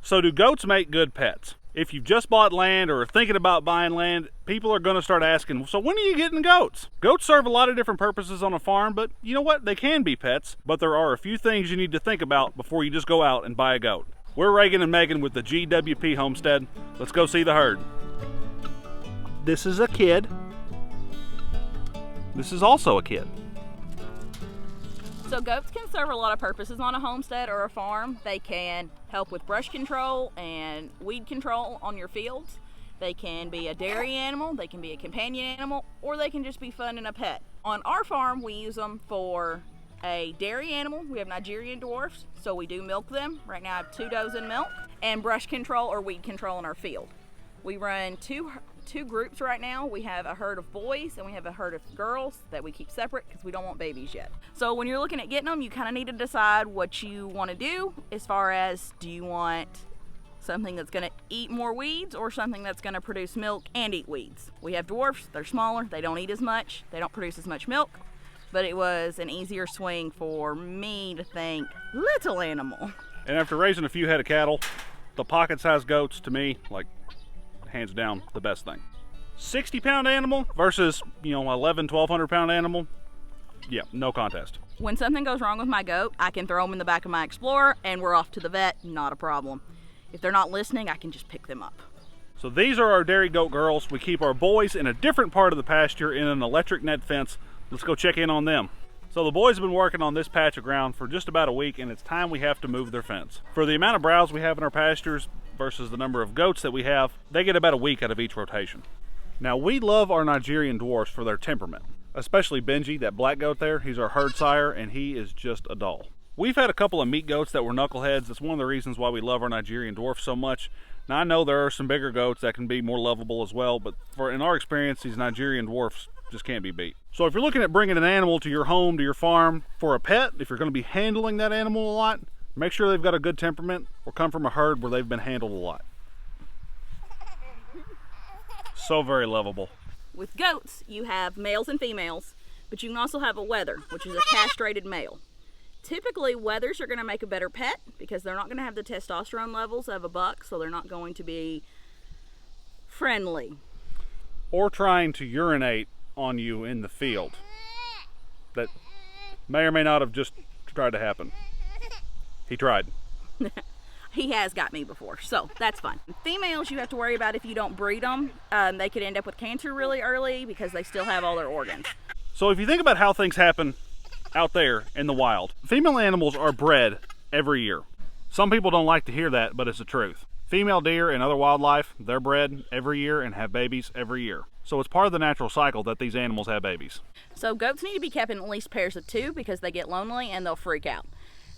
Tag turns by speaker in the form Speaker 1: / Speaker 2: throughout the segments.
Speaker 1: So do goats make good pets? If you've just bought land or are thinking about buying land, people are going to start asking, so when are you getting goats? Goats serve a lot of different purposes on a farm, but you know what? They can be pets, but there are a few things you need to think about before you just go out and buy a goat. We're Reagan and Megan with the GWP Homestead. Let's go see the herd. This is a kid. This is also a kid.
Speaker 2: So goats can serve a lot of purposes on a homestead or a farm. They can help with brush control and weed control on your fields. They can be a dairy animal, they can be a companion animal, or they can just be fun and a pet. On our farm, we use them for a dairy animal. We have Nigerian dwarfs, so we do milk them. Right now I have 2 dozen milk, and brush control or weed control in our field. We run two groups right now. We have a herd of boys and we have a herd of girls that we keep separate because we don't want babies yet. So when you're looking at getting them, you kind of need to decide what you want to do as far as, do you want something that's going to eat more weeds or something that's going to produce milk and eat weeds? We have dwarfs, they're smaller, they don't eat as much, they don't produce as much milk, but it was an easier swing for me to think little animal.
Speaker 1: And after raising a few head of cattle, the pocket-sized goats, to me, like, hands down the best thing. 60-pound animal versus 1,100-1,200 pound animal, yeah, no contest.
Speaker 2: When something goes wrong with my goat, I can throw them in the back of my Explorer and we're off to the vet, not a problem. If they're not listening, I can just pick them up.
Speaker 1: So these are our dairy goat girls. We keep our boys in a different part of the pasture in an electric net fence. Let's go check in on them. So the boys have been working on this patch of ground for just about a week, and it's time we have to move their fence. For the amount of browse we have in our pastures versus the number of goats that we have, they get about a week out of each rotation. Now, we love our Nigerian dwarfs for their temperament, especially Benji, that black goat there. He's our herd sire, and he is just a doll. We've had a couple of meat goats that were knuckleheads. That's one of the reasons why we love our Nigerian dwarfs so much. Now, I know there are some bigger goats that can be more lovable as well, but in our experience, these Nigerian dwarfs just can't be beat. So if you're looking at bringing an animal to your home, to your farm for a pet, if you're going to be handling that animal a lot, make sure they've got a good temperament or come from a herd where they've been handled a lot. So very lovable.
Speaker 2: With goats, you have males and females, but you can also have a wether, which is a castrated male. Typically, wethers are going to make a better pet because they're not going to have the testosterone levels of a buck, so they're not going to be friendly.
Speaker 1: Or trying to urinate on you in the field. That may or may not have just tried to happen. He tried.
Speaker 2: He has got me before, so that's fine. Females, you have to worry about if you don't breed them. They could end up with cancer really early because they still have all their organs.
Speaker 1: So if you think about how things happen out there in the wild, female animals are bred every year. Some people don't like to hear that, but it's the truth. Female deer and other wildlife, they're bred every year and have babies every year. So it's part of the natural cycle that these animals have babies.
Speaker 2: So goats need to be kept in at least pairs of 2 because they get lonely and they'll freak out.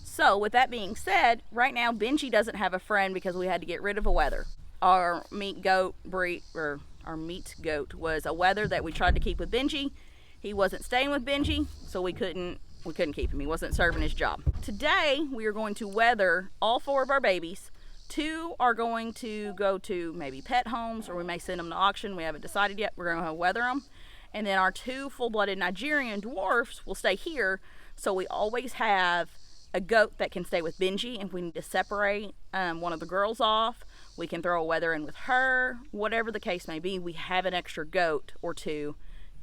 Speaker 2: So with that being said, right now Benji doesn't have a friend because we had to get rid of a wether. Our meat goat was a wether that we tried to keep with Benji. He wasn't staying with Benji, so we couldn't keep him. He wasn't serving his job. Today we are going to wether all 4 of our babies. 2 are going to go to maybe pet homes, or we may send them to auction. We haven't decided yet. We're going to wether them. And then our 2 full-blooded Nigerian dwarfs will stay here, so we always have a goat that can stay with Benji. If we need to separate one of the girls off, we can throw a wether in with her. Whatever the case may be, we have an extra goat or 2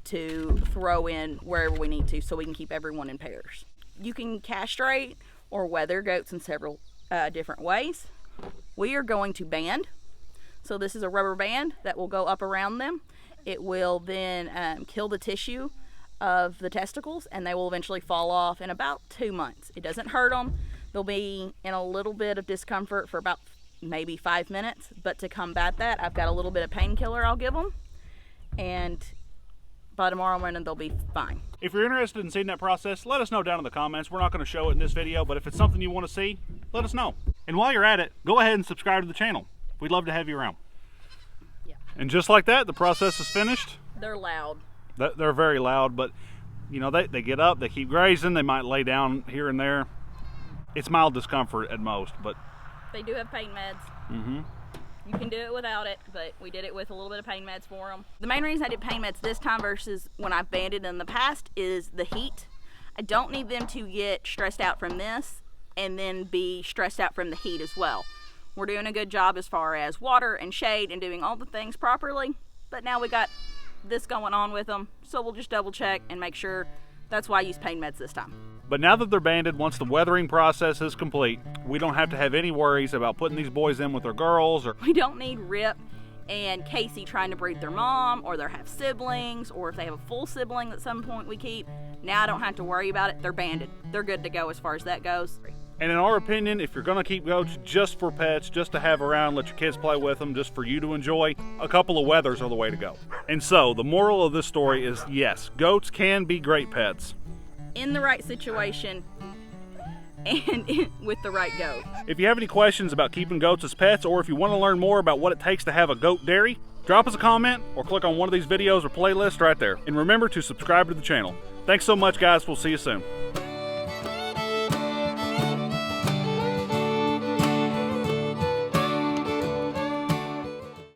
Speaker 2: to throw in wherever we need to, so we can keep everyone in pairs. You can castrate or wether goats in several different ways. We are going to band. So this is a rubber band that will go up around them. It will then kill the tissue of the testicles, and they will eventually fall off in about 2 months. It doesn't hurt them. They'll be in a little bit of discomfort for about maybe 5 minutes, but to combat that, I've got a little bit of painkiller I'll give them, and by tomorrow morning they'll be fine.
Speaker 1: If you're interested in seeing that process, let us know down in the comments. We're not going to show it in this video, but if it's something you want to see, let us know. And while you're at it, go ahead and subscribe to the channel. We'd love to have you around.
Speaker 2: Yeah.
Speaker 1: And just like that, the process is finished.
Speaker 2: They're loud.
Speaker 1: They're very loud, but they get up, they keep grazing, they might lay down here and there. It's mild discomfort at most, but
Speaker 2: they do have pain meds.
Speaker 1: Mm-hmm.
Speaker 2: You can do it without it, but we did it with a little bit of pain meds for them. The main reason I did pain meds this time versus when I've banded in the past is the heat. I don't need them to get stressed out from this and then be stressed out from the heat as well. We're doing a good job as far as water and shade and doing all the things properly, but now we got this going on with them, so we'll just double check and make sure. That's why I use pain meds this time.
Speaker 1: But now that they're banded, once the weathering process is complete, we don't have to have any worries about putting these boys in with their girls. Or
Speaker 2: we don't need Rip and Casey trying to breed their mom, or they have siblings, or if they have a full sibling at some point we keep. Now I don't have to worry about it. They're banded. They're good to go as far as that goes.
Speaker 1: And in our opinion, if you're going to keep goats just for pets, just to have around, let your kids play with them, just for you to enjoy, a couple of wethers are the way to go. And so, the moral of this story is, yes, goats can be great pets.
Speaker 2: In the right situation and with the right goat.
Speaker 1: If you have any questions about keeping goats as pets, or if you want to learn more about what it takes to have a goat dairy, drop us a comment or click on one of these videos or playlists right there. And remember to subscribe to the channel. Thanks so much, guys. We'll see you soon.